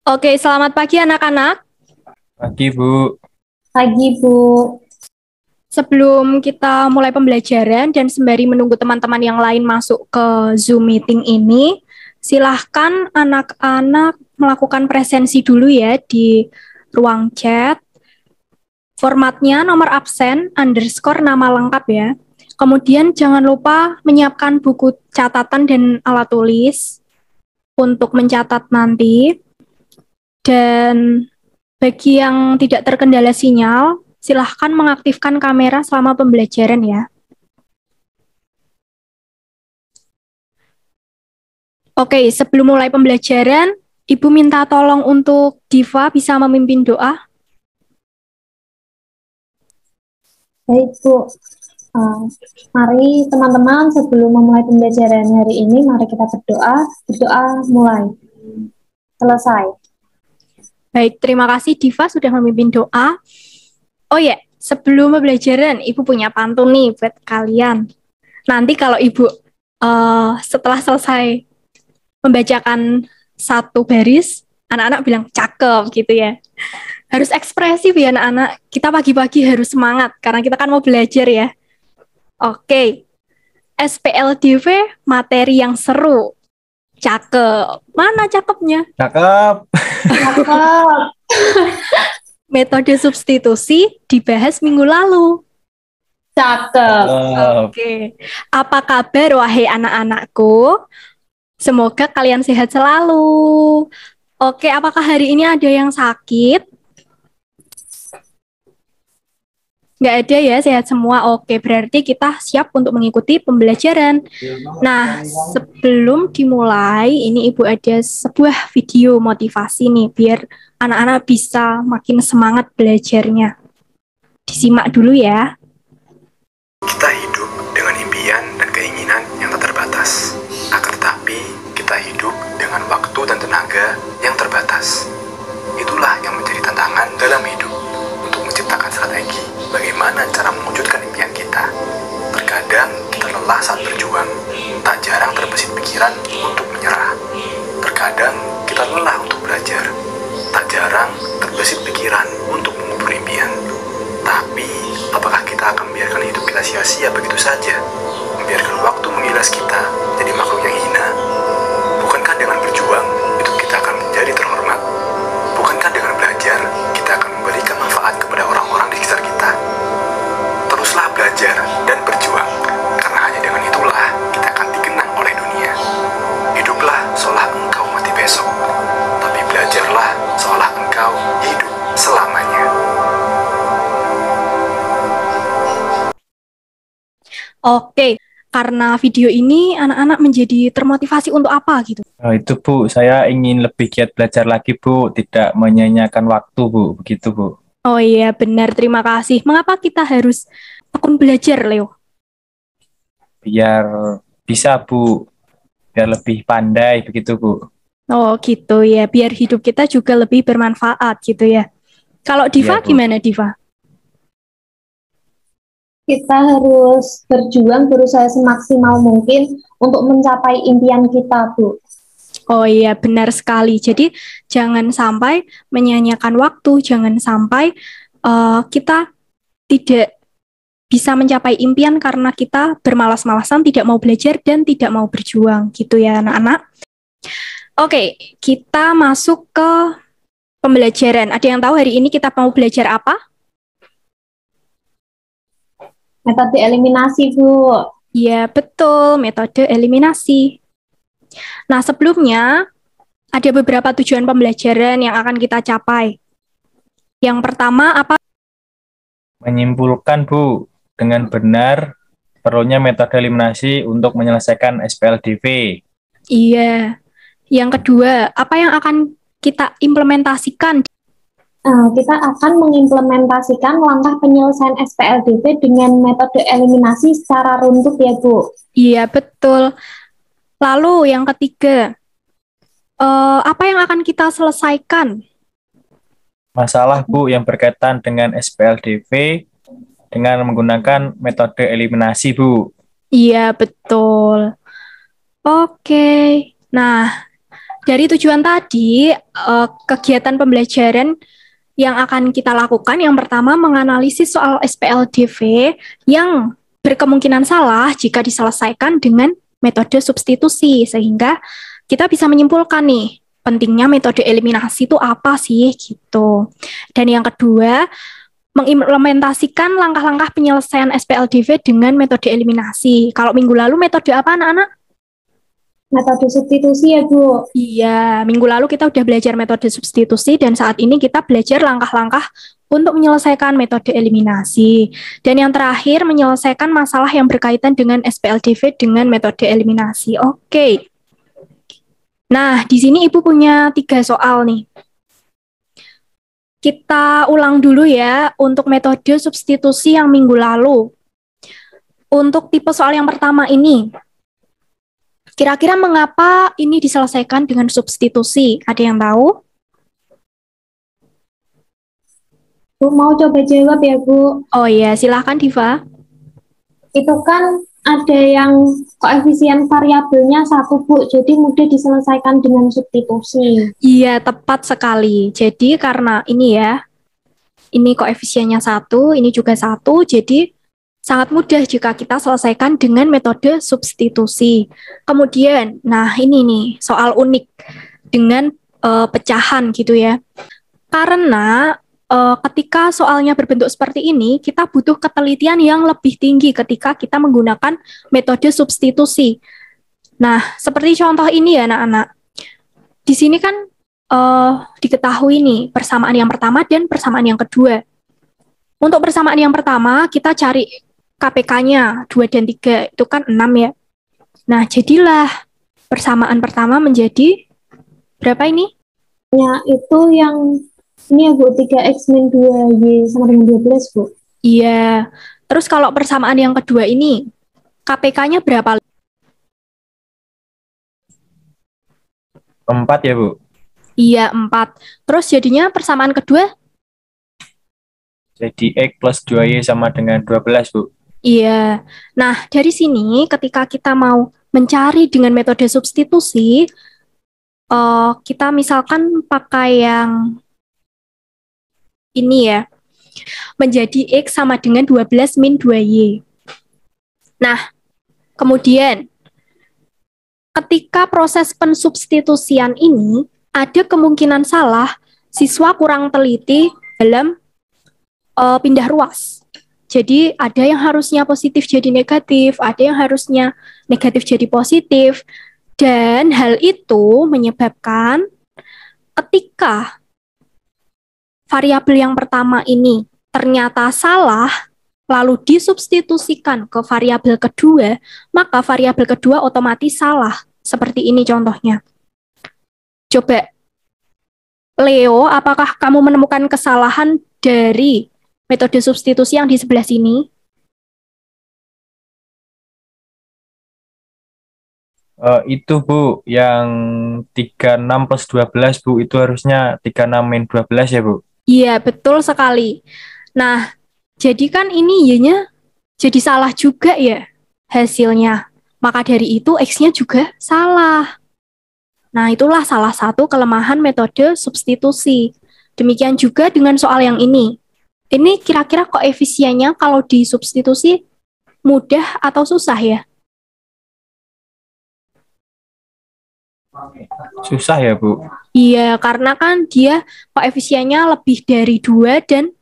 Oke, selamat pagi anak-anak. Pagi, Bu. Pagi, Bu. Sebelum kita mulai pembelajaran dan sembari menunggu teman-teman yang lain masuk ke Zoom meeting ini, silahkan anak-anak melakukan presensi dulu ya di ruang chat. Formatnya nomor absen, underscore nama lengkap ya. Kemudian jangan lupa menyiapkan buku catatan dan alat tulis untuk mencatat nanti. Dan bagi yang tidak terkendala sinyal, silahkan mengaktifkan kamera selama pembelajaran ya. Oke, sebelum mulai pembelajaran, Ibu minta tolong untuk Diva bisa memimpin doa. Baik, Bu. Mari teman-teman sebelum memulai pembelajaran hari ini, mari kita berdoa. Berdoa mulai. Selesai. Baik, terima kasih Diva sudah memimpin doa. Oh ya, sebelum pembelajaran, Ibu punya pantun nih buat kalian. Nanti kalau Ibu setelah selesai membacakan satu baris, anak-anak bilang cakep gitu ya. Harus ekspresif ya anak-anak. Kita pagi-pagi harus semangat karena kita kan mau belajar ya. Oke, SPLDV materi yang seru. Cakep. Mana cakepnya? Cakep. Cakep. Metode substitusi dibahas minggu lalu. Cakep. Oke. Apa kabar wahai anak-anakku? Semoga kalian sehat selalu. Oke, apakah hari ini ada yang sakit? Nggak ada ya, sehat semua. Oke, berarti kita siap untuk mengikuti pembelajaran. Nah, sebelum dimulai, ini Ibu ada sebuah video motivasi nih, biar anak-anak bisa makin semangat belajarnya. Disimak dulu ya. Kita hidup dengan impian dan keinginan yang tak terbatas. Akan tetapi, kita hidup dengan waktu dan tenaga yang terbatas. Itulah yang menjadi tantangan dalam hidup untuk menciptakan strategi bagaimana cara mewujudkan impian kita. Terkadang kita lelah saat berjuang, tak jarang terbesit pikiran untuk menyerah. Terkadang kita lelah untuk belajar, tak jarang terbesit pikiran untuk mengubur impian. Tapi, apakah kita akan membiarkan hidup kita sia-sia begitu saja? Membiarkan waktu mengilas kita jadi makhluk yang hina? Bukankah dengan berjuang, hidup kita akan menjadi terhormat? Bukankah dengan belajar, kita akan memberikan manfaat kepada orang-orang di sekitar kita? Teruslah belajar dan berjuang, karena hanya dengan itulah kita akan dikenang oleh dunia. Hiduplah seolah engkau mati besok, tapi belajarlah seolah engkau hidup selamanya. Oke, karena video ini anak-anak menjadi termotivasi untuk apa gitu. Oh, itu, Bu. Saya ingin lebih giat belajar lagi, Bu. Tidak menyia-nyiakan waktu, Bu. Begitu, Bu. Oh iya, benar. Terima kasih. Mengapa kita harus tekun belajar, Leo? Biar bisa, Bu. Biar lebih pandai, begitu, Bu. Oh gitu ya, biar hidup kita juga lebih bermanfaat gitu ya. Kalau Diva Iya, Bu. gimana Diva? Kita harus berjuang, berusaha semaksimal mungkin untuk mencapai impian kita, Bu. Oh iya, benar sekali. Jadi jangan sampai menyia-nyiakan waktu, jangan sampai kita tidak bisa mencapai impian karena kita bermalas-malasan, tidak mau belajar dan tidak mau berjuang gitu ya anak-anak. Oke, kita masuk ke pembelajaran. Ada yang tahu hari ini kita mau belajar apa? Metode eliminasi, Bu. Ya, betul, metode eliminasi. Nah, sebelumnya ada beberapa tujuan pembelajaran yang akan kita capai. Yang pertama, apa? Menyimpulkan, Bu. Dengan benar, perlunya metode eliminasi untuk menyelesaikan SPLDV. Iya. Yang kedua, apa yang akan kita implementasikan? Kita akan mengimplementasikan langkah penyelesaian SPLDP dengan metode eliminasi secara runtut ya, Bu. Iya, betul. Lalu yang ketiga, apa yang akan kita selesaikan? Masalah, Bu, yang berkaitan dengan SPLDV dengan menggunakan metode eliminasi, Bu. Iya, betul. Oke. Nah, Dari tujuan tadi, kegiatan pembelajaran yang akan kita lakukan, yang pertama menganalisis soal SPLDV yang berkemungkinan salah jika diselesaikan dengan metode substitusi, sehingga kita bisa menyimpulkan nih, pentingnya metode eliminasi itu apa sih, gitu. Dan yang kedua, mengimplementasikan langkah-langkah penyelesaian SPLDV dengan metode eliminasi. Kalau minggu lalu metode apa, anak-anak? Metode substitusi ya, Bu. Iya, minggu lalu kita udah belajar metode substitusi dan saat ini kita belajar langkah-langkah untuk menyelesaikan metode eliminasi. Dan yang terakhir, menyelesaikan masalah yang berkaitan dengan SPLDV dengan metode eliminasi. Oke. Nah, di sini Ibu punya 3 soal nih. Kita ulang dulu ya untuk metode substitusi yang minggu lalu. Untuk tipe soal yang pertama ini, kira-kira mengapa ini diselesaikan dengan substitusi? Ada yang tahu? Bu, mau coba jawab ya, Bu. Oh iya, silahkan Diva. Itu kan ada yang koefisien variabelnya 1, Bu. Jadi mudah diselesaikan dengan substitusi. Iya, tepat sekali. Jadi karena ini ya, ini koefisiennya 1, ini juga 1, jadi sangat mudah jika kita selesaikan dengan metode substitusi. Kemudian, nah ini nih, soal unik dengan pecahan gitu ya. Karena ketika soalnya berbentuk seperti ini, kita butuh ketelitian yang lebih tinggi ketika kita menggunakan metode substitusi. Nah, seperti contoh ini ya anak-anak. Di sini kan diketahui nih persamaan yang pertama dan persamaan yang kedua. Untuk persamaan yang pertama, kita cari KPK-nya 2 dan 3, itu kan 6 ya. Nah, jadilah persamaan pertama menjadi berapa ini? Ya, itu yang ini ya, Bu, 3x min 2y sama dengan 12, Bu. Iya. Terus kalau persamaan yang kedua ini, KPK-nya berapa? 4 ya, Bu? Iya, 4. Terus jadinya persamaan kedua? Jadi X plus 2Y sama dengan 12, Bu. Iya. Nah, dari sini ketika kita mau mencari dengan metode substitusi, kita misalkan pakai yang ini ya, menjadi X sama dengan 12 min 2Y. Nah, kemudian ketika proses pensubstitusian ini, ada kemungkinan salah, siswa kurang teliti dalam pindah ruas. Jadi ada yang harusnya positif jadi negatif, ada yang harusnya negatif jadi positif, dan hal itu menyebabkan ketika variabel yang pertama ini ternyata salah, lalu disubstitusikan ke variabel kedua, maka variabel kedua otomatis salah. Seperti ini contohnya. Coba, Leo, apakah kamu menemukan kesalahan dari metode substitusi yang di sebelah sini? Itu, Bu, yang 36 plus 12, Bu, itu harusnya 36 min 12 ya, Bu? Iya, betul sekali. Nah, jadi kan ini Y-nya jadi salah juga ya hasilnya. Maka dari itu X-nya juga salah. Nah, itulah salah satu kelemahan metode substitusi. Demikian juga dengan soal yang ini. Ini kira-kira koefisiennya kalau disubstitusi mudah atau susah ya? Susah ya, Bu? Iya, karena kan dia koefisiennya lebih dari 2 dan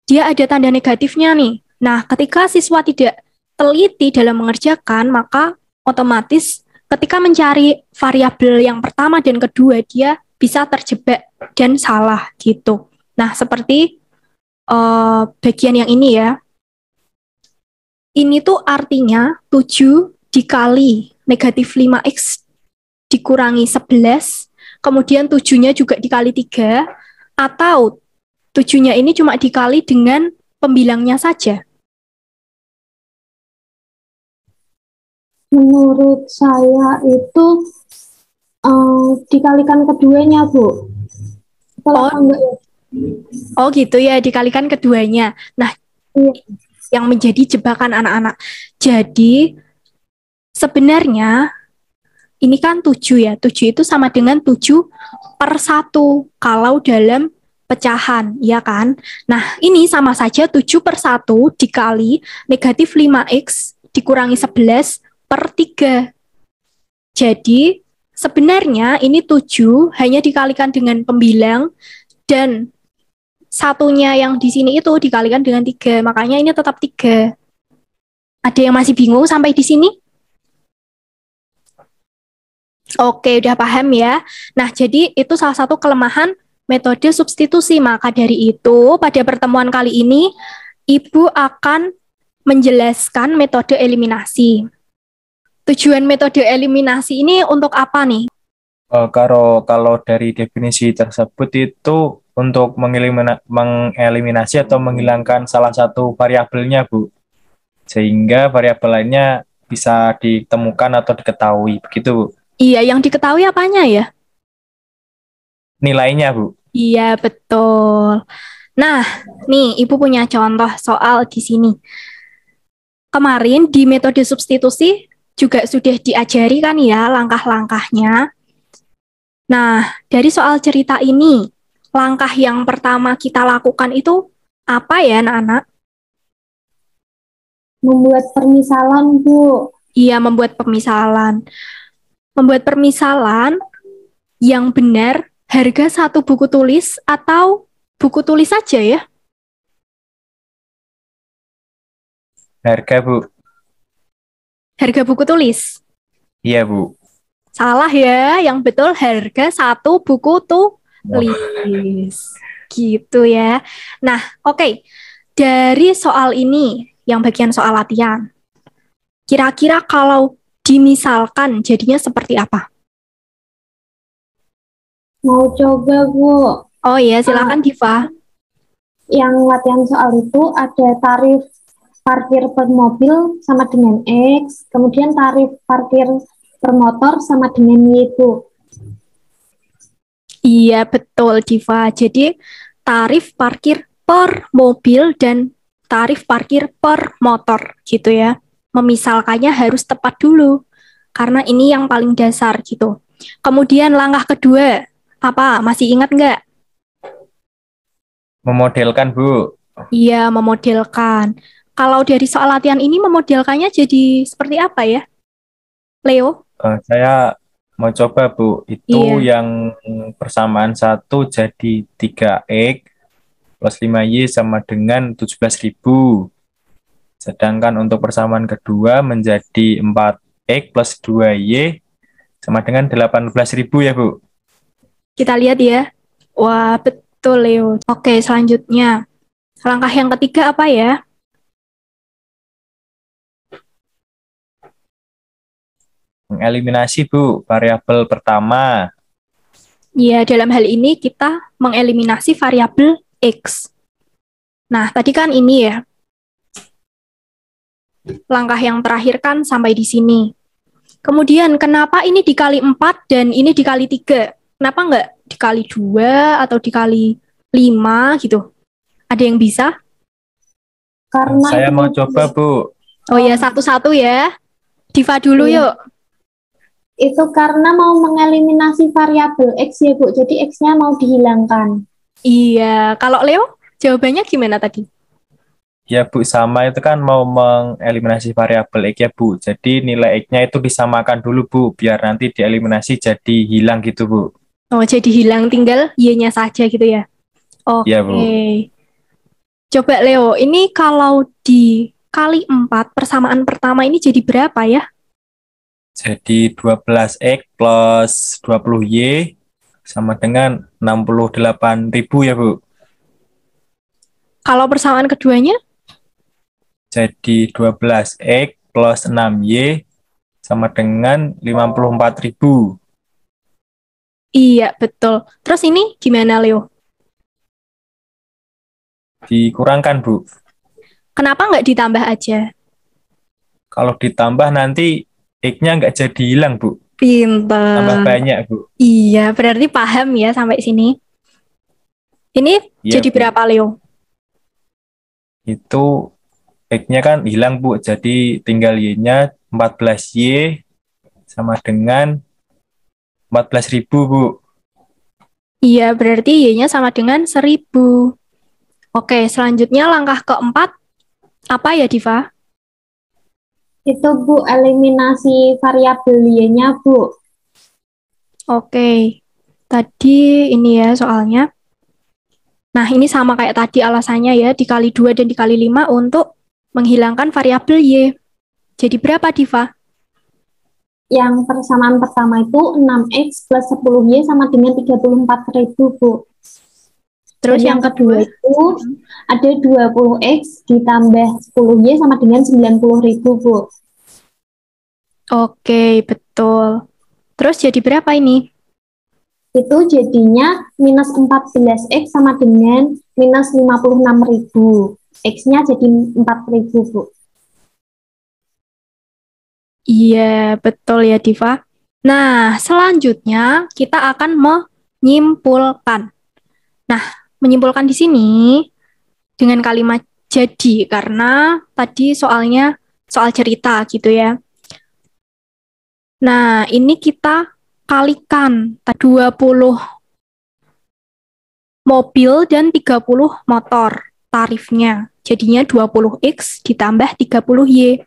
dia ada tanda negatifnya nih. Nah, ketika siswa tidak teliti dalam mengerjakan, maka otomatis ketika mencari variabel yang pertama dan kedua, dia bisa terjebak dan salah gitu. Nah, seperti bagian yang ini ya. Ini tuh artinya 7 dikali negatif 5x dikurangi 11, kemudian 7-nya juga dikali 3, atau 7-nya ini cuma dikali dengan pembilangnya saja. Menurut saya itu dikalikan keduanya, Bu. Kalau enggak ya? Oh gitu ya, dikalikan keduanya. Nah, yang menjadi jebakan anak-anak. Jadi, sebenarnya ini kan 7 ya. 7 itu sama dengan 7/1 kalau dalam pecahan, ya kan? Nah, ini sama saja 7/1 dikali negatif 5x dikurangi 11/3. Jadi, sebenarnya ini 7 hanya dikalikan dengan pembilang dan satunya yang di sini itu dikalikan dengan 3. Makanya ini tetap 3. Ada yang masih bingung sampai di sini? Oke, udah paham ya. Nah, jadi itu salah satu kelemahan metode substitusi. Maka dari itu, pada pertemuan kali ini, Ibu akan menjelaskan metode eliminasi. Tujuan metode eliminasi ini untuk apa nih? Kalau dari definisi tersebut itu untuk mengeliminasi atau menghilangkan salah satu variabelnya, Bu. Sehingga variabel lainnya bisa ditemukan atau diketahui, begitu, Bu. Iya, yang diketahui apanya ya? Nilainya, Bu. Iya, betul. Nah, nih Ibu punya contoh soal di sini. Kemarin di metode substitusi juga sudah diajari kan ya langkah-langkahnya. Nah, dari soal cerita ini, langkah yang pertama kita lakukan itu apa ya, anak-anak? Membuat permisalan, Bu. Iya, membuat pemisalan. Membuat permisalan yang benar harga satu buku tulis atau buku tulis saja ya? Harga, Bu. Harga buku tulis. Iya, Bu. Salah ya, yang betul harga satu buku tulis. Gitu ya. Nah, oke. Dari soal ini, yang bagian soal latihan, kira-kira kalau dimisalkan jadinya seperti apa? Mau coba, Bu. Oh ya, silakan Diva. Yang latihan soal itu ada tarif parkir per mobil sama dengan X, kemudian tarif parkir per motor sama dengan Y, Bu. Iya, betul Diva. Jadi tarif parkir per mobil dan tarif parkir per motor gitu ya. Memisalkannya harus tepat dulu karena ini yang paling dasar gitu. Kemudian langkah kedua, apa? Masih ingat nggak? Memodelkan, Bu. Iya, memodelkan. Kalau dari soal latihan ini memodelkannya jadi seperti apa ya? Leo? Saya mau coba, Bu. Itu Iya. yang persamaan 1 jadi 3X plus 5Y sama dengan 17.000. Sedangkan untuk persamaan kedua menjadi 4X plus 2Y sama dengan 18.000 ya, Bu. Kita lihat ya. Wah, betul Leo. Oke, selanjutnya. Langkah yang ketiga apa ya? Mengeliminasi, Bu, variabel pertama. Ya, dalam hal ini kita mengeliminasi variabel X. Nah, tadi kan ini ya. Langkah yang terakhir kan sampai di sini. Kemudian, kenapa ini dikali 4 dan ini dikali 3? Kenapa nggak dikali 2 atau dikali 5 gitu? Ada yang bisa? Karena Saya itu mau coba, Bu. Oh ya, satu-satu ya. Diva dulu Iya. yuk. itu karena mau mengeliminasi variabel X ya, Bu. Jadi X-nya mau dihilangkan. Iya, kalau Leo, jawabannya gimana tadi? Ya, Bu, sama itu kan mau mengeliminasi variabel X ya, Bu. Jadi nilai X-nya itu disamakan dulu, Bu, biar nanti dieliminasi jadi hilang gitu, Bu. Oh, jadi hilang tinggal Y-nya saja gitu ya? Oke. Iya, Bu. Coba Leo, ini kalau dikali 4, persamaan pertama ini jadi berapa ya? Jadi 12X plus 20Y sama dengan 68.000 ya, Bu. Kalau persamaan keduanya? Jadi 12X plus 6Y sama dengan 54.000. Iya, betul. Terus ini gimana Leo? Dikurangkan, Bu. Kenapa nggak ditambah aja? Kalau ditambah nanti X-nya nggak jadi hilang, Bu. Pinter. Tambah banyak, Bu. Iya, berarti paham ya sampai sini. Ini Iya, jadi Bu. berapa Leo? Itu X-nya kan hilang, Bu. Jadi tinggal Y-nya 14Y sama dengan 14.000, Bu. Iya, berarti Y-nya sama dengan 1000. Oke, selanjutnya langkah keempat, apa ya, Diva? Itu Bu, eliminasi variabel Y-nya Bu. Oke, tadi ini ya soalnya. Nah, ini sama kayak tadi alasannya ya, dikali 2 dan dikali 5 untuk menghilangkan variabel Y. Jadi berapa, Diva? Yang persamaan pertama itu 6X plus 10Y sama dengan 34.000 Bu. Terus Dan yang kedua itu ada 20X ditambah 10Y sama dengan 90.000 Bu. Oke, betul. Terus jadi berapa ini? Itu jadinya minus 14X sama dengan minus 56.000. X-nya jadi 4.000 Bu. Iya, betul ya, Diva. Nah, selanjutnya kita akan menyimpulkan. Nah, menyimpulkan di sini dengan kalimat jadi, karena tadi soalnya soal cerita gitu ya. Nah, ini kita kalikan 20 mobil dan 30 motor tarifnya. Jadinya 20X ditambah 30Y.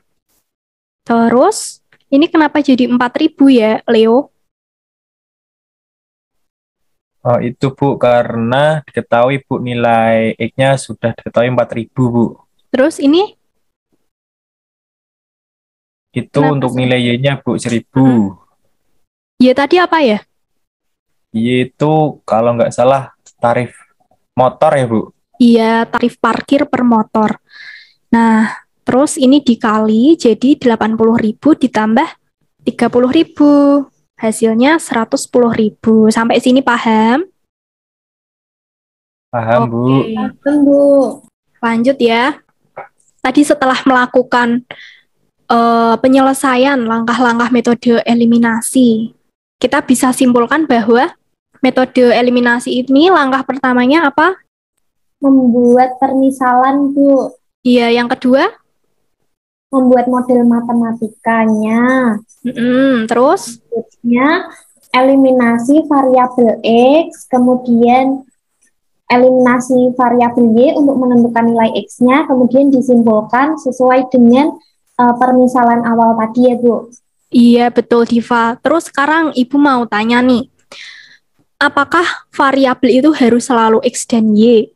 Terus, ini kenapa jadi 4.000 ya, Leo? Oh, itu Bu, karena diketahui Bu nilai X-nya sudah diketahui 4.000, Bu. Terus ini, Itu kenapa untuk nilai Y-nya Bu 1.000. ya tadi apa ya? Y itu kalau nggak salah tarif motor ya Bu. Iya, tarif parkir per motor. Nah, terus ini dikali jadi 80.000 ditambah 30.000. Hasilnya 110.000. Sampai sini paham? Paham Bu? Oke, Tunggu. lanjut ya. Tadi setelah melakukan penyelesaian langkah-langkah metode eliminasi, kita bisa simpulkan bahwa metode eliminasi ini langkah pertamanya apa? Membuat permisalan Bu. Iya, yang kedua? Membuat model matematikanya. Terus? Berikutnya eliminasi variabel X, kemudian eliminasi variabel Y untuk menentukan nilai X-nya, kemudian disimpulkan sesuai dengan permisalan awal tadi ya Bu. Iya, betul Diva. Terus sekarang Ibu mau tanya nih, apakah variabel itu harus selalu X dan Y?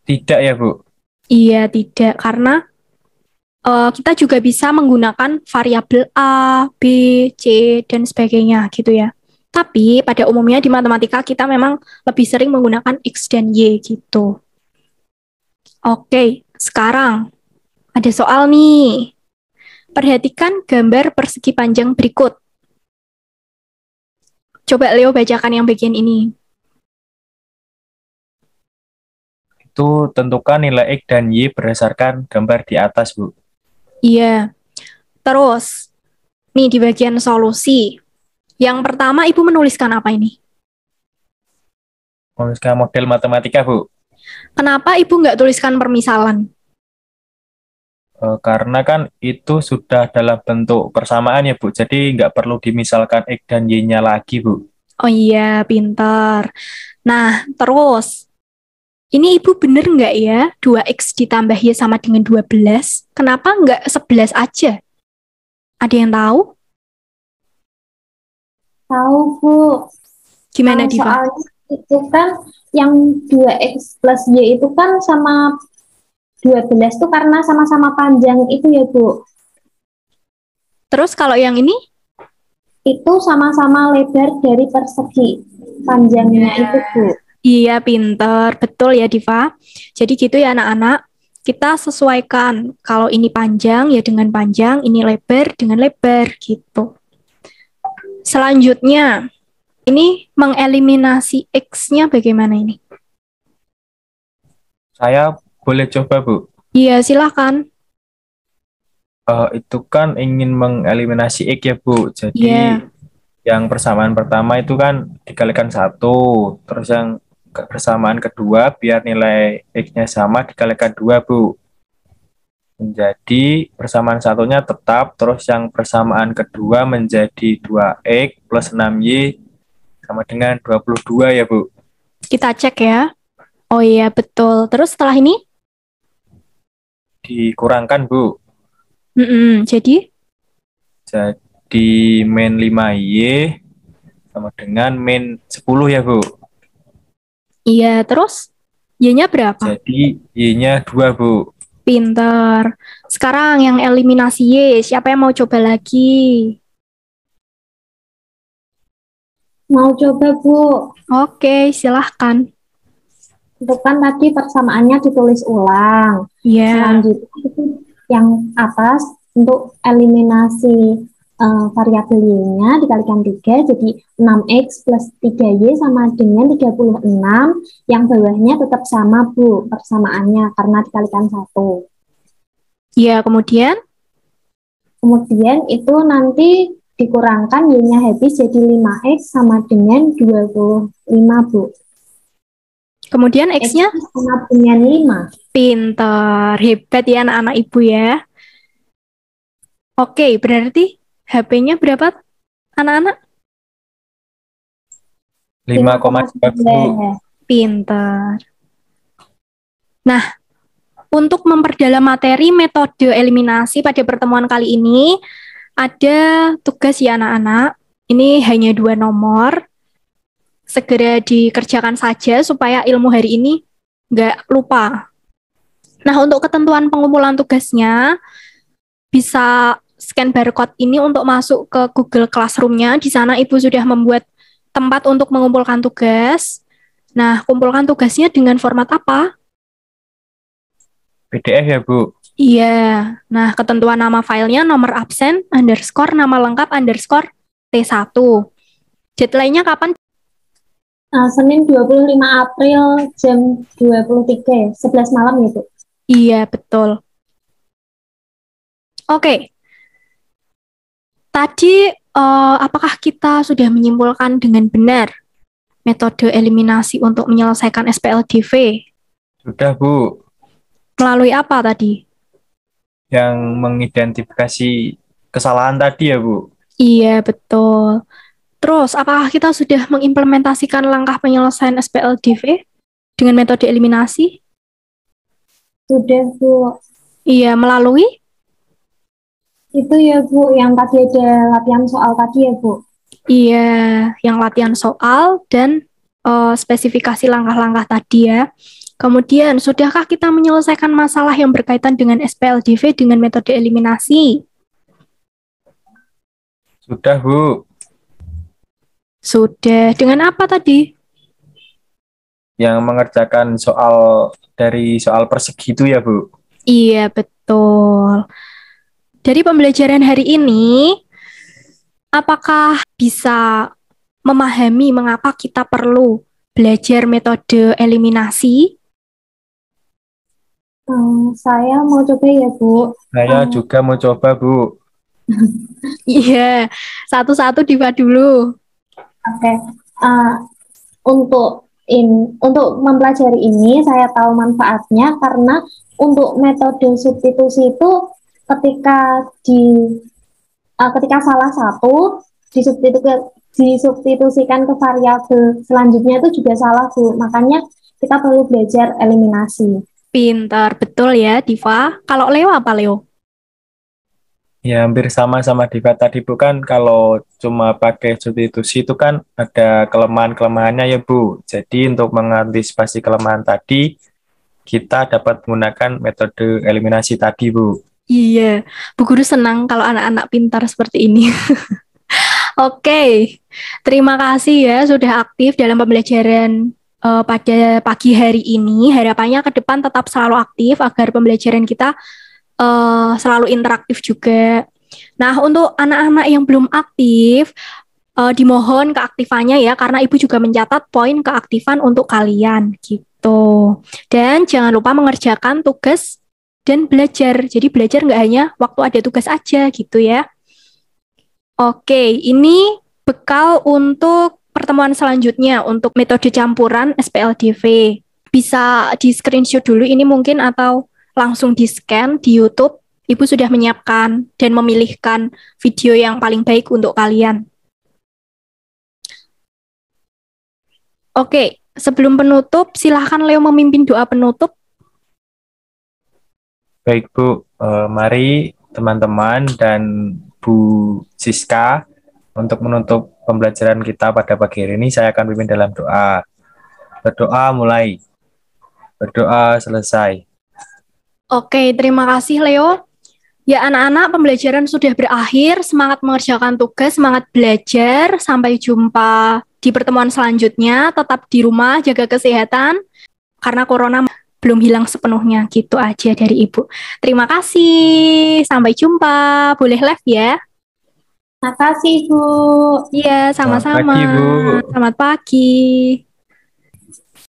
Tidak ya Bu? Iya, tidak. Karena kita juga bisa menggunakan variabel A, B, C, dan sebagainya gitu ya. Tapi pada umumnya di matematika kita memang lebih sering menggunakan X dan Y gitu. Oke, sekarang ada soal nih. Perhatikan gambar persegi panjang berikut. Coba Leo bacakan yang bagian ini. Itu tentukan nilai X dan Y berdasarkan gambar di atas Bu. Iya. Terus, nih di bagian solusi. Yang pertama Ibu menuliskan apa ini? Menuliskan model matematika Bu. Kenapa Ibu nggak tuliskan permisalan? Karena kan itu sudah dalam bentuk persamaan ya Bu. Jadi nggak perlu dimisalkan X dan Y-nya lagi Bu. Oh iya, pintar. Nah, terus, ini Ibu bener nggak ya 2X ditambah Y sama dengan 12? Kenapa nggak 11 aja? Ada yang tahu? Tahu Bu. Gimana, Diva? Soalnya itu kan yang 2X plus Y itu kan sama 12 tuh karena sama-sama panjang itu ya Bu. Terus kalau yang ini? Itu sama-sama lebar dari persegi panjangnya itu Bu. Iya, pintar. Betul ya, Diva. Jadi gitu ya anak-anak. Kita sesuaikan. Kalau ini panjang ya dengan panjang, ini lebar dengan lebar gitu. Selanjutnya, ini mengeliminasi X-nya bagaimana ini? Saya boleh coba Bu. Iya, silakan. Itu kan ingin mengeliminasi X ya Bu. Jadi Iya. yang persamaan pertama itu kan dikalikan 1. Terus yang persamaan kedua biar nilai X-nya sama dikalikan 2 Bu. menjadi persamaan satunya tetap, terus yang persamaan kedua menjadi 2X plus 6Y sama dengan 22 ya, Bu. Kita cek ya. Oh iya, betul. Terus setelah ini? Dikurangkan, Bu. Jadi? Jadi min 5Y sama dengan min 10 ya, Bu. Iya, terus? Y-nya berapa? Jadi Y-nya 2, Bu. Pinter. Sekarang yang eliminasi Y, siapa yang mau coba lagi? Mau coba, Bu? Oke, silahkan. Itu kan tadi persamaannya ditulis ulang. Iya. Selanjutnya itu yang atas untuk eliminasi variabel Y-nya dikalikan 3, jadi 6X plus 3Y sama dengan 36. Yang bawahnya tetap sama, Bu, persamaannya karena dikalikan 1. Iya, kemudian? Kemudian itu nanti dikurangkan Y-nya habis jadi 5X sama dengan 25, Bu. Kemudian X-nya? X sama dengan 5. Pinter, hebat ya anak-anak ibu ya. Oke, berarti HP-nya berapa anak-anak? 5,2, Bu. Pinter. Nah, untuk memperdalam materi metode eliminasi pada pertemuan kali ini, ada tugas ya anak-anak. Ini hanya 2 nomor. Segera dikerjakan saja supaya ilmu hari ini nggak lupa. Nah, untuk ketentuan pengumpulan tugasnya, bisa scan barcode ini untuk masuk ke Google Classroom-nya. Di sana Ibu sudah membuat tempat untuk mengumpulkan tugas. Nah, kumpulkan tugasnya dengan format apa? PDF ya, Bu? Iya. Nah, ketentuan nama filenya nomor absen underscore nama lengkap underscore T1. Deadline-nya kapan? Senin 25 April jam 23, 11 malam ya, Bu? Iya, betul. Oke. Tadi, apakah kita sudah menyimpulkan dengan benar metode eliminasi untuk menyelesaikan SPLDV? Sudah, Bu. Melalui apa tadi? Yang mengidentifikasi kesalahan tadi ya, Bu? Iya, betul. Terus, apakah kita sudah mengimplementasikan langkah penyelesaian SPLDV dengan metode eliminasi? Sudah, Bu. Iya, melalui? Itu ya, Bu, yang tadi ada latihan soal tadi ya, Bu? Iya, yang latihan soal dan spesifikasi langkah-langkah tadi ya. Kemudian, sudahkah kita menyelesaikan masalah yang berkaitan dengan SPLDV dengan metode eliminasi? Sudah, Bu. Sudah. Dengan apa tadi? Yang mengerjakan soal dari soal persegi itu ya, Bu? Iya, betul. Dari pembelajaran hari ini, apakah bisa memahami mengapa kita perlu belajar metode eliminasi? Saya mau coba ya, Bu. Saya juga mau coba, Bu. Iya, satu-satu Diva dulu. Oke. Untuk mempelajari ini saya tahu manfaatnya karena untuk metode substitusi itu ketika salah satu disubstitusikan ke variabel selanjutnya itu juga salah, Bu. Makanya kita perlu belajar eliminasi. Pintar, betul ya Diva. Kalau Leo apa Leo? Ya, hampir sama Diva tadi, Bu. Kan kalau cuma pakai substitusi itu kan ada kelemahan-kelemahannya ya, Bu. Jadi untuk mengantisipasi kelemahan tadi, kita dapat menggunakan metode eliminasi tadi, Bu. Iya, Bu Guru senang kalau anak-anak pintar seperti ini. Oke, terima kasih ya sudah aktif dalam pembelajaran pada pagi hari ini. Harapannya ke depan tetap selalu aktif agar pembelajaran kita selalu interaktif juga. Nah, untuk anak-anak yang belum aktif, dimohon keaktifannya ya, karena Ibu juga mencatat poin keaktifan untuk kalian, gitu. Dan jangan lupa mengerjakan tugas dan belajar. Jadi belajar nggak hanya waktu ada tugas aja, gitu ya. Oke, ini bekal untuk pertemuan selanjutnya, untuk metode campuran SPLDV. Bisa di screenshot dulu ini mungkin atau langsung di-scan di YouTube. Ibu sudah menyiapkan dan memilihkan video yang paling baik untuk kalian. Oke, sebelum penutup, silahkan Leo memimpin doa penutup. Baik Bu, mari teman-teman dan Bu Siska untuk menutup pembelajaran kita pada pagi hari ini saya akan pimpin dalam doa. Berdoa mulai, berdoa selesai. Oke, terima kasih Leo. Ya anak-anak, pembelajaran sudah berakhir. Semangat mengerjakan tugas, semangat belajar. Sampai jumpa di pertemuan selanjutnya. Tetap di rumah, jaga kesehatan. Karena corona belum hilang sepenuhnya. Gitu aja dari Ibu. Terima kasih. Sampai jumpa. Boleh live ya? Makasih, Bu. Iya, Selamat sama-sama. pagi, Bu. Selamat pagi.